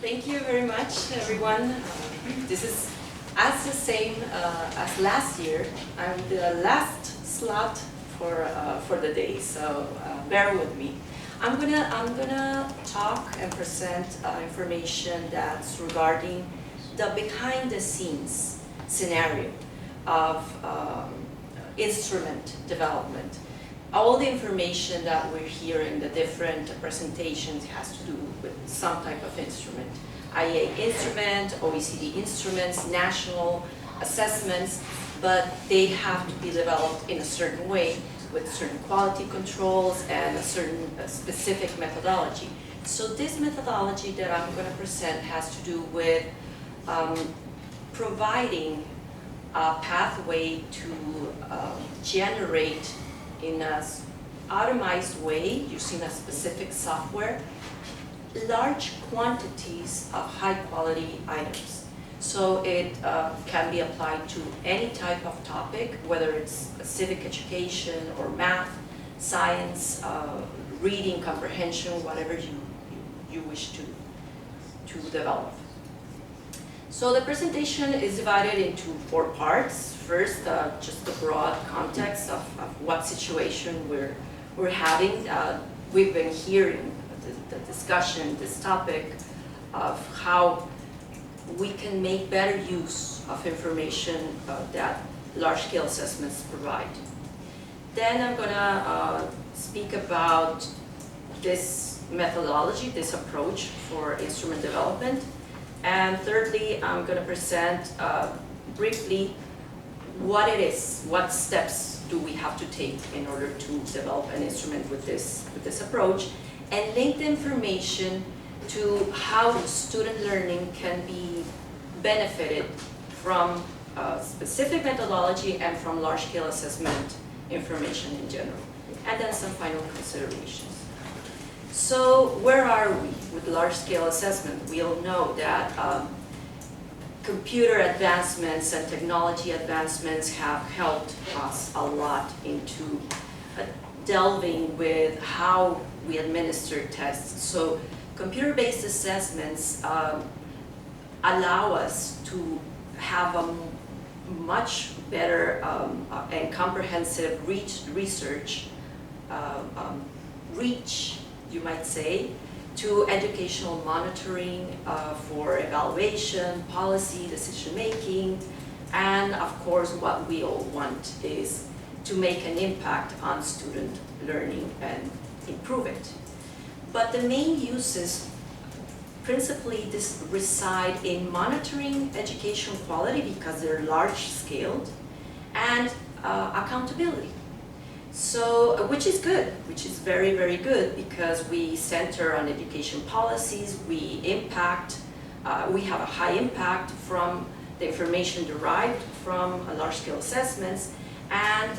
Thank you very much, everyone. This is as the same as last year. I'm the last slot for the day, so bear with me. I'm gonna talk and present information that's regarding the behind-the-scenes scenario of instrument development. All the information that we're hearing, the different presentations, has to do with some type of instrument. IEA instrument, OECD instruments, national assessments, but they have to be developed in a certain way with certain quality controls and a certain specific methodology. So this methodology that I'm going to present has to do with providing a pathway to generate in an automized way, using a specific software, large quantities of high-quality items. So it can be applied to any type of topic, whether it's civic education or math, science, reading comprehension, whatever you wish to develop. So the presentation is divided into 4 parts. First, just the broad context of what situation we're having. We've been hearing the discussion, this topic of how we can make better use of information that large-scale assessments provide. Then I'm going to speak about this methodology, this approach for instrument development. And thirdly, I'm going to present briefly what it is, what steps do we have to take in order to develop an instrument with this approach, and link the information to how student learning can be benefited from specific methodology and from large-scale assessment information in general, and then some final considerations. So where are we with large-scale assessment? We all know that computer advancements and technology advancements have helped us a lot into delving with how we administer tests. So computer-based assessments allow us to have a much better and comprehensive research reach, you might say, to educational monitoring for evaluation, policy, decision-making, and of course what we all want is to make an impact on student learning and improve it. But the main uses principally reside in monitoring education quality because they're large-scaled, and accountability. So, which is good, which is very, very good, because we center on education policies, we have a high impact from the information derived from large-scale assessments, and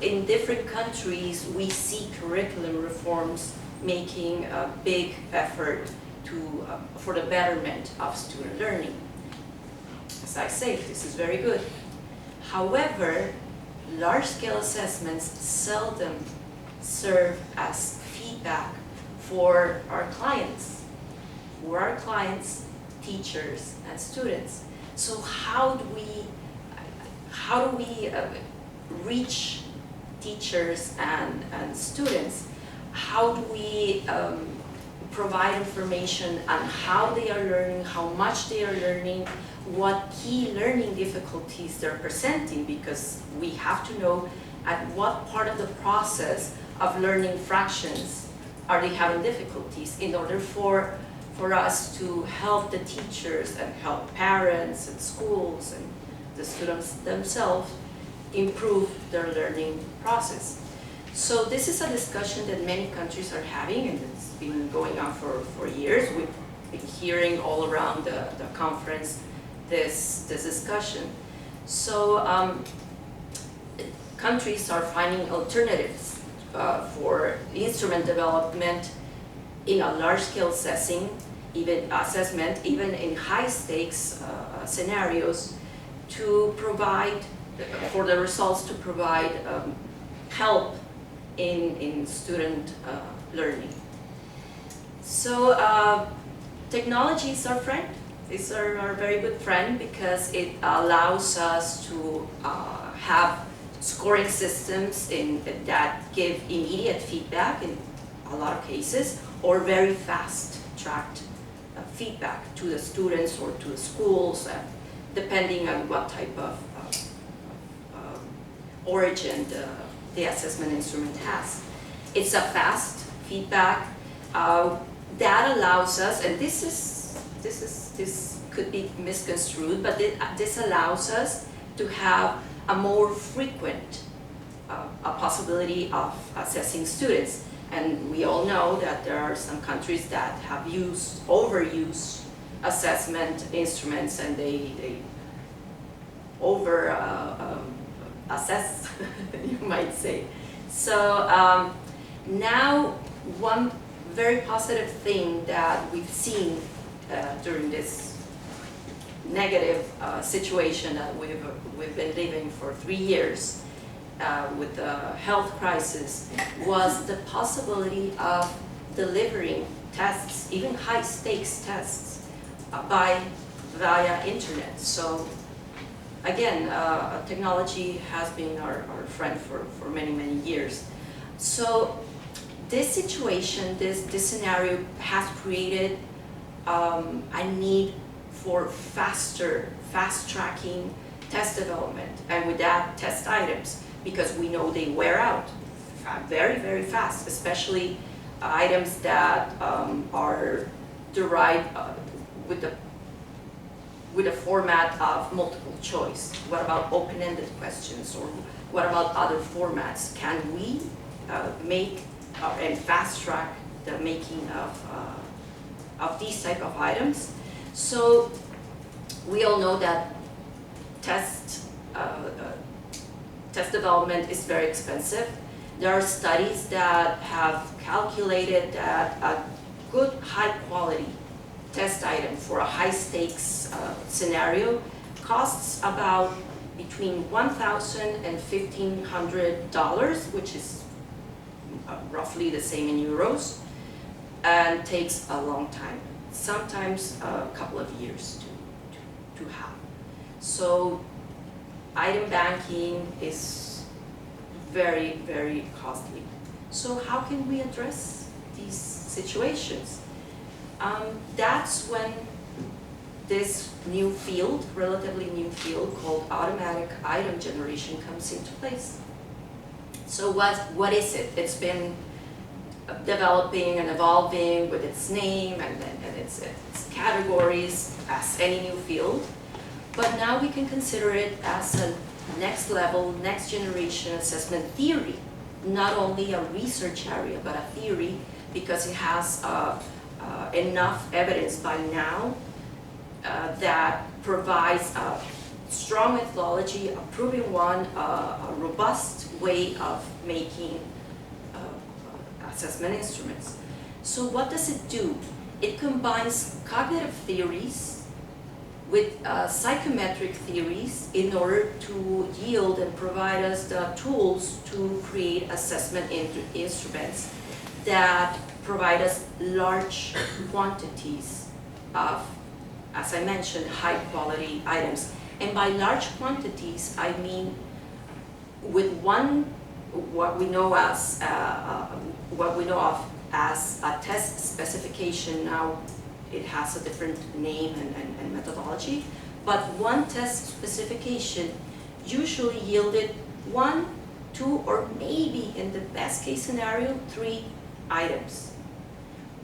in different countries, we see curriculum reforms making a big effort for the betterment of student learning. As I say, this is very good. However, large-scale assessments seldom serve as feedback for our clients. Who are our clients? Teachers and students. So how do we reach teachers and students? How do we provide information on how they are learning, how much they are learning, what key learning difficulties they're presenting, because we have to know at what part of the process of learning fractions are they having difficulties in order for us to help the teachers and help parents and schools and the students themselves improve their learning process. So this is a discussion that many countries are having, and it's been going on for years. We've been hearing all around the conference this discussion. So countries are finding alternatives for instrument development in a large-scale assessment, even in high-stakes scenarios, to provide, for the results to provide help in student learning. So technology is our friend. It's our very good friend because it allows us to have scoring systems that give immediate feedback in a lot of cases, or very fast tracked feedback to the students or to the schools, depending on what type of origin the assessment instrument has. It's a fast feedback that allows us, and this could be misconstrued, but this allows us to have a more frequent a possibility of assessing students. And we all know that there are some countries that have overused assessment instruments, and they over assess, you might say. So now one very positive thing that we've seen during this negative situation that we've been living for 3 years with the health crisis was the possibility of delivering tests, even high stakes tests, via internet. So again, technology has been our friend for many, many years. So this situation, this scenario has created a need for fast-tracking test development, and with that, test items, because we know they wear out very, very fast, especially items that are derived with a format of multiple choice. What about open-ended questions, or what about other formats? Can we make and fast-track the making of these type of items? So we all know that test development is very expensive. There are studies that have calculated that a good high-quality test item for a high-stakes scenario costs about between $1,000 and $1,500, which is roughly the same in euros, and takes a long time, sometimes a couple of years to have. So item banking is very, very costly. So how can we address these situations? That's when this new field, relatively new field called automatic item generation comes into place. So what is it? It's been developing and evolving with its name and its categories as any new field. But now we can consider it as a next level, next generation assessment theory. Not only a research area, but a theory, because it has enough evidence by now that provides a strong methodology, a proven one, a robust way of making assessment instruments. So what does it do? It combines cognitive theories with psychometric theories in order to yield and provide us the tools to create assessment instruments that provide us large quantities of, as I mentioned, high quality items. And by large quantities, I mean with what we know of as a test specification. Now it has a different name and methodology, but one test specification usually yielded 1, 2, or maybe in the best case scenario, 3 items.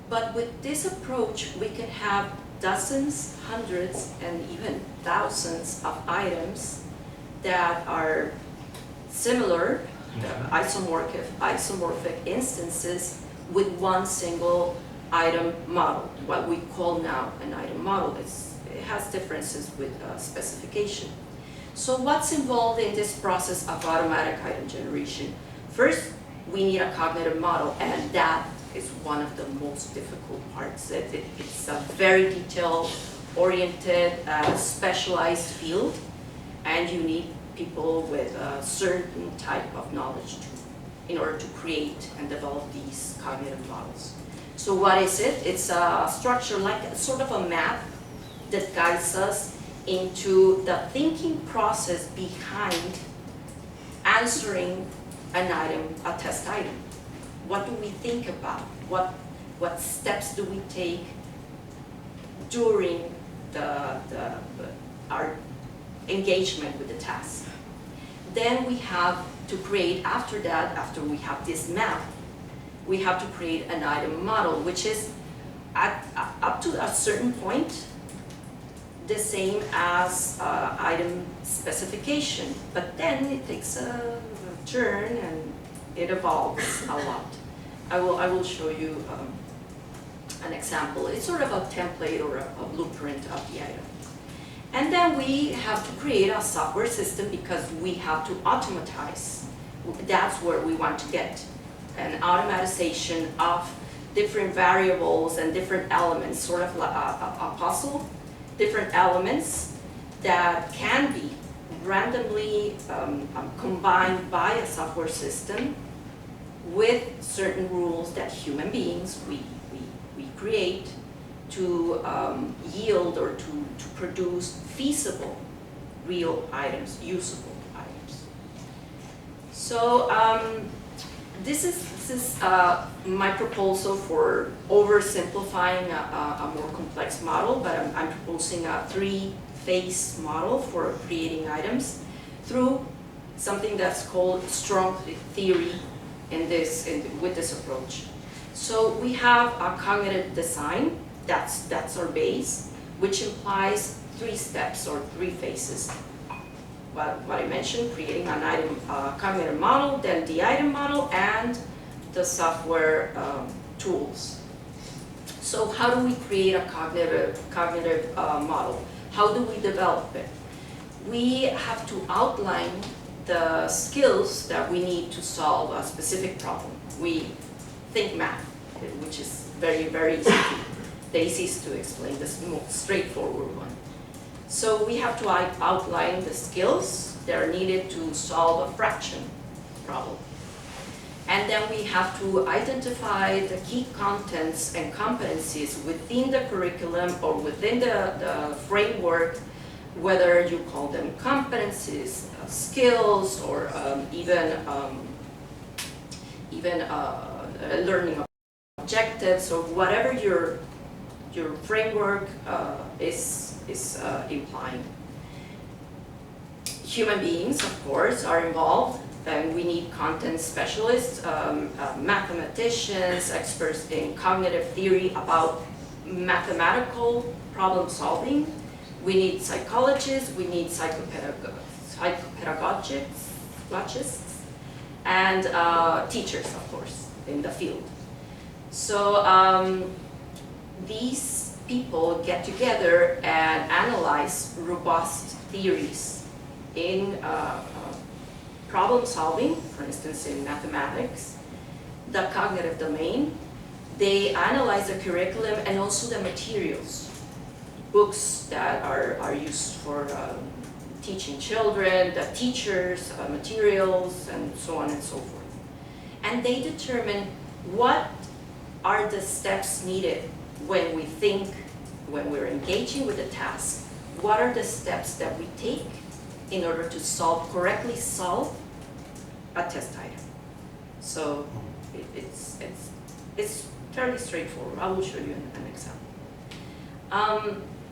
But with this approach, we can have dozens, hundreds, and even thousands of items that are similar, isomorphic instances with one single item model, what we call now an item model. It has differences with specification. So what's involved in this process of automatic item generation? First, we need a cognitive model, and that is one of the most difficult parts. It's a very detail-oriented, specialized field, and you need people with a certain type of knowledge in order to create and develop these cognitive models. So what is it? It's a structure like sort of a map that guides us into the thinking process behind answering an item, a test item. What do we think about? What steps do we take during our engagement with the task? Then we have to create, after that, after we have this map, we have to create an item model, which is up to a certain point the same as item specification, but then it takes a turn and it evolves a lot. I will show you an example. It's sort of a template or a blueprint of the item. And then we have to create a software system because we have to automatize. That's where we want to get an automatization of different variables and different elements, sort of like a puzzle, different elements that can be randomly combined by a software system with certain rules that human beings, we create to yield or to produce feasible, real items, usable items. So this is my proposal for oversimplifying a more complex model, but I'm proposing a three-phase model for creating items through something that's called strong theory with this approach. So we have a cognitive design, that's our base, which implies 3 steps or 3 phases. What I mentioned, creating an item cognitive model, then the item model, and the software tools. So how do we create a cognitive model? How do we develop it? We have to outline the skills that we need to solve a specific problem. We think math, which is very, very easy. The easiest to explain, the most straightforward one. So we have to outline the skills that are needed to solve a fraction problem. And then we have to identify the key contents and competencies within the curriculum or within the framework, whether you call them competencies, skills, or even learning objectives, or whatever your framework is implying. Human beings, of course, are involved, and we need content specialists, mathematicians, experts in cognitive theory about mathematical problem solving. We need psychologists, we need psychopedagogists, and teachers, of course, in the field. So these people get together and analyze robust theories in problem solving, for instance in mathematics, the cognitive domain. They analyze the curriculum and also the materials, books that are used for teaching children, the teachers, materials, and so on and so forth. And they determine what are the steps needed when we think, when we're engaging with the task, what are the steps that we take in order to correctly solve a test item. So it's fairly straightforward. I will show you an example.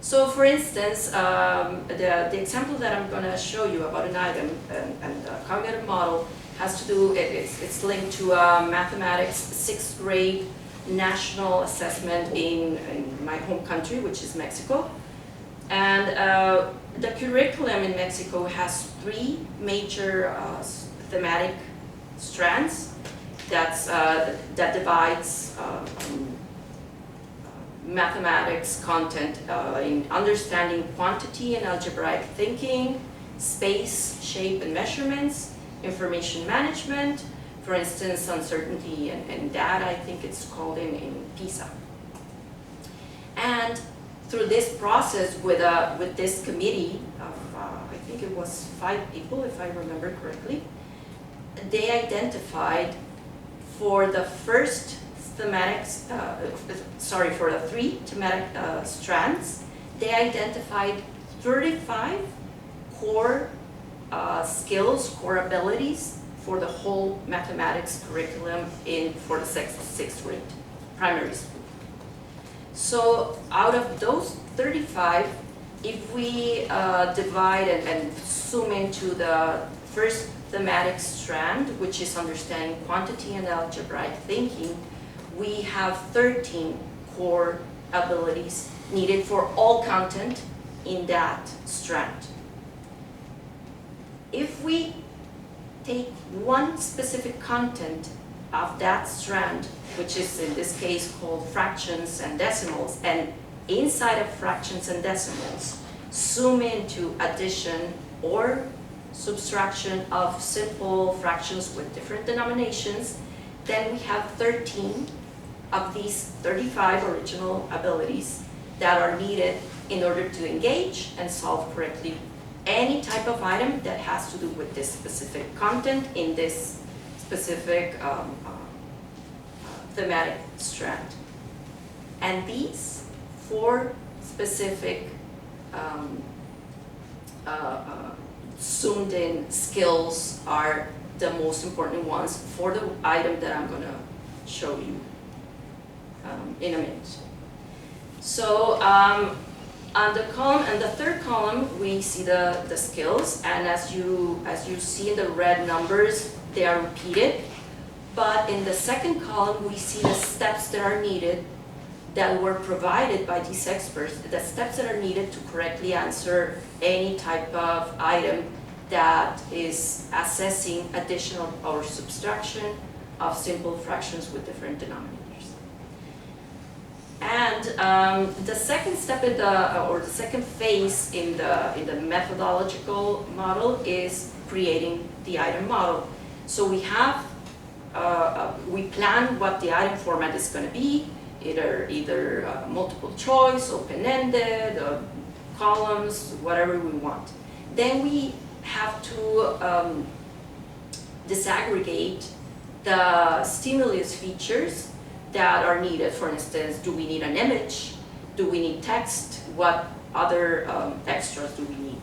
So for instance, the example that I'm going to show you about an item and the cognitive model has to do, it's linked to a mathematics 6th grade national assessment in my home country, which is Mexico. And the curriculum in Mexico has 3 major thematic strands that divides mathematics content in understanding quantity and algebraic thinking, space, shape and measurements, information management, for instance, uncertainty and data, I think it's called in PISA. And through this process with this committee of, I think it was 5 people, if I remember correctly, they identified for the first thematic, for the 3 thematic strands, they identified 35 core skills, core abilities for the whole mathematics curriculum for the sixth grade, primary school. So out of those 35, if we divide and zoom into the first thematic strand, which is understanding quantity and algebraic thinking, we have 13 core abilities needed for all content in that strand. If we take one specific content of that strand, which is in this case called fractions and decimals, and inside of fractions and decimals, zoom into addition or subtraction of simple fractions with different denominations, then we have 13 of these 35 original abilities that are needed in order to engage and solve correctly any type of item that has to do with this specific content in this specific thematic strand. And these 4 specific zoomed in skills are the most important ones for the item that I'm going to show you in a minute. So on the column, and the third column, we see the skills, and as you see in the red numbers, they are repeated. But in the second column, we see the steps that are needed that were provided by these experts, the steps that are needed to correctly answer any type of item that is assessing additional or subtraction of simple fractions with different denominators. And the second step in the second phase in the methodological model is creating the item model. So we have we plan what the item format is going to be, either multiple choice, open-ended, columns, whatever we want. Then we have to disaggregate the stimulus features that are needed. For instance, do we need an image? Do we need text? What other extras do we need?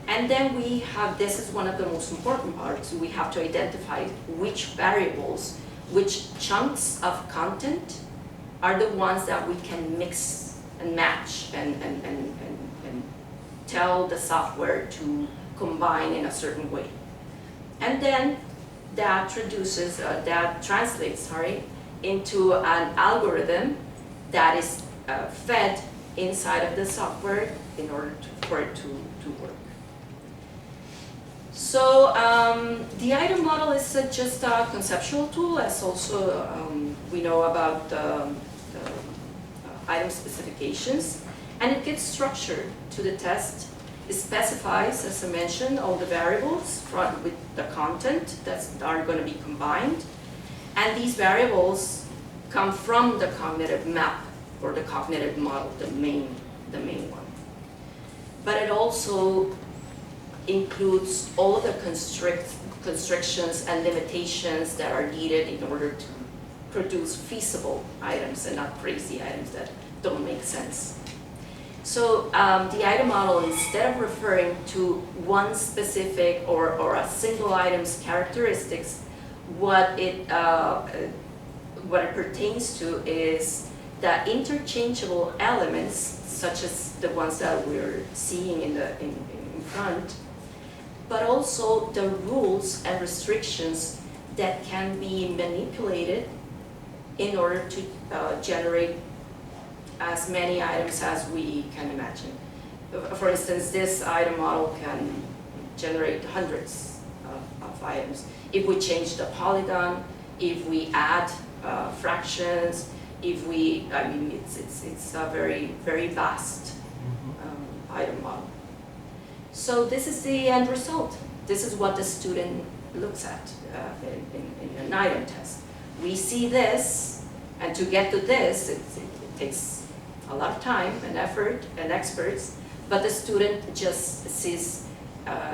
And then we have, this is one of the most important parts, we have to identify which variables, which chunks of content are the ones that we can mix and match and tell the software to combine in a certain way. And then that translates into an algorithm that is fed inside of the software in order for it to work. So the item model is just a conceptual tool, as also we know about the item specifications, and it gives structure to the test. It specifies, as I mentioned, all the variables with the content that are going to be combined, and these variables come from the cognitive map or the cognitive model, the main one. But it also includes all the constrictions and limitations that are needed in order to produce feasible items and not crazy items that don't make sense. So the item model, instead of referring to one specific or a single item's characteristics, what it pertains to is the interchangeable elements, such as the ones that we're seeing in front, but also the rules and restrictions that can be manipulated in order to generate as many items as we can imagine. For instance, this item model can generate hundreds of items. If we change the polygon, if we add fractions, it's a very, very vast item model. So this is the end result. This is what the student looks at in an item test. We see this, and to get to this, it takes a lot of time and effort and experts, but the student just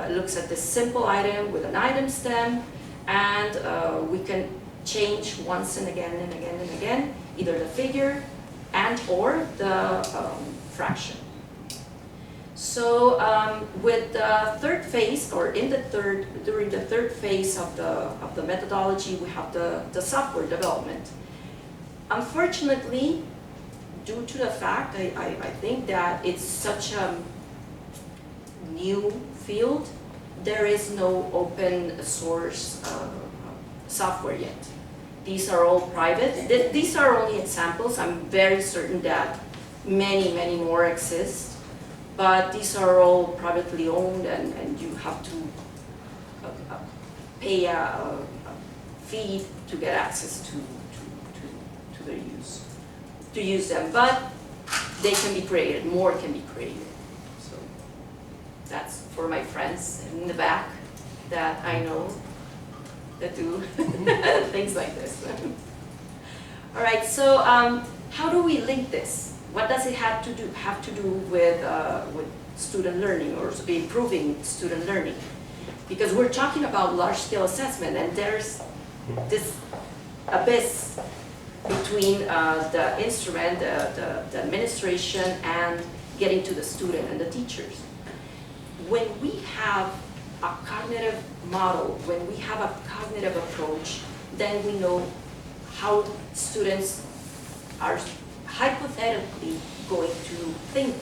looks at this simple item with an item stem, and we can change once and again and again and again, either the figure and or the fraction. So with the third phase, or during the third phase of the methodology, we have the software development. Unfortunately, due to the fact, I think that it's such a new field, there is no open source software yet. These are all private. These are only examples. I'm very certain that many, many more exist. But these are all privately owned, and you have to pay a fee to get access to their use, to use them. But they can be created, more can be created. So that's for my friends in the back that I know that do things like this. All right, so how do we link this? What does it have to do with student learning or improving student learning? Because we're talking about large-scale assessment, and there's this abyss between the instrument, the administration, and getting to the student and the teachers. When we have a cognitive model, when we have a cognitive approach, then we know how students are hypothetically going to think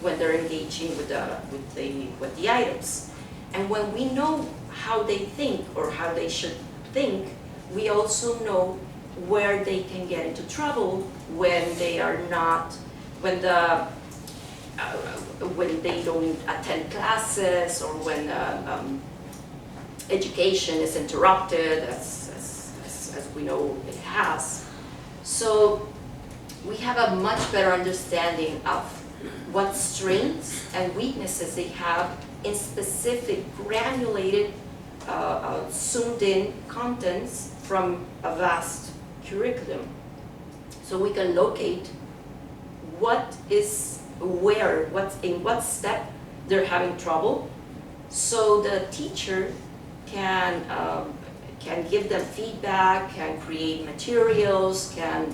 when they're engaging with the items. And when we know how they think or how they should think, we also know where they can get into trouble when they are not, when they don't attend classes, or when education is interrupted, as we know it has. So we have a much better understanding of what strengths and weaknesses they have in specific granulated, zoomed-in contents from a vast curriculum. So we can locate what is where, in what step they're having trouble, so the teacher can give them feedback, can create materials, can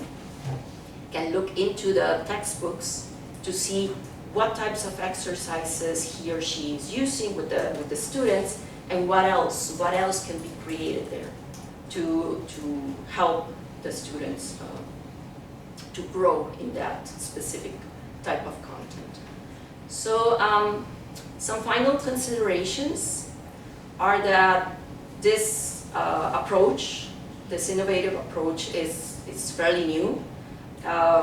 look into the textbooks to see what types of exercises he or she is using with the students, and what else can be created there to help the students to grow in that specific type of content. So some final considerations are that this approach, this innovative approach, is fairly new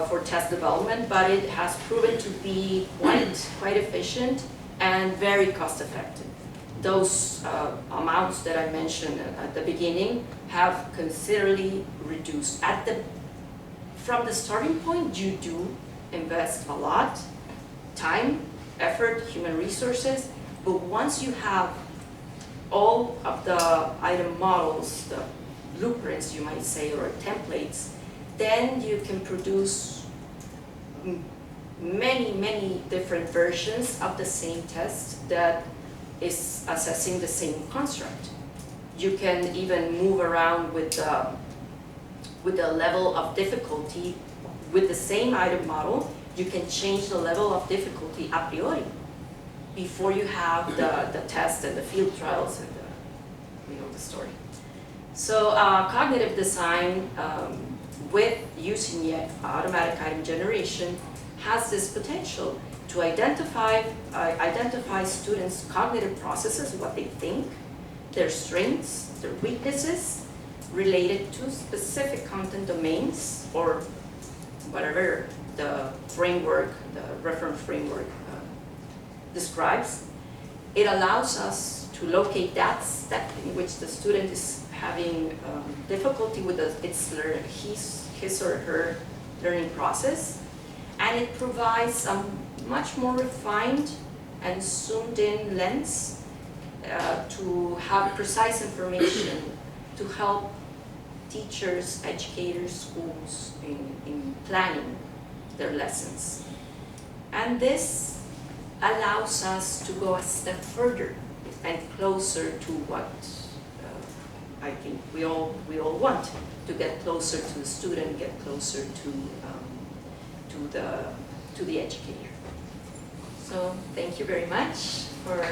for test development, but it has proven to be quite efficient and very cost effective. Those amounts that I mentioned at the beginning have considerably reduced. From the starting point, you do invest a lot, time, effort, human resources, but once you have all of the item models, the blueprints you might say, or templates, then you can produce many different versions of the same test that is assessing the same construct. You can even move around with the level of difficulty with the same item model. You can change the level of difficulty a priori before you have the test and the field trials and the story. So cognitive design with using yet automatic item generation has this potential to identify students' cognitive processes, what they think, their strengths, their weaknesses, related to specific content domains, or whatever the framework, the reference framework describes. It allows us to locate that step in which the student is having difficulty with his or her learning process, and it provides a much more refined and zoomed-in lens to have precise information to help teachers, educators, schools in planning their lessons. And this allows us to go a step further and closer to what I think we all want to get closer to the student, get closer to the educator. So thank you very much for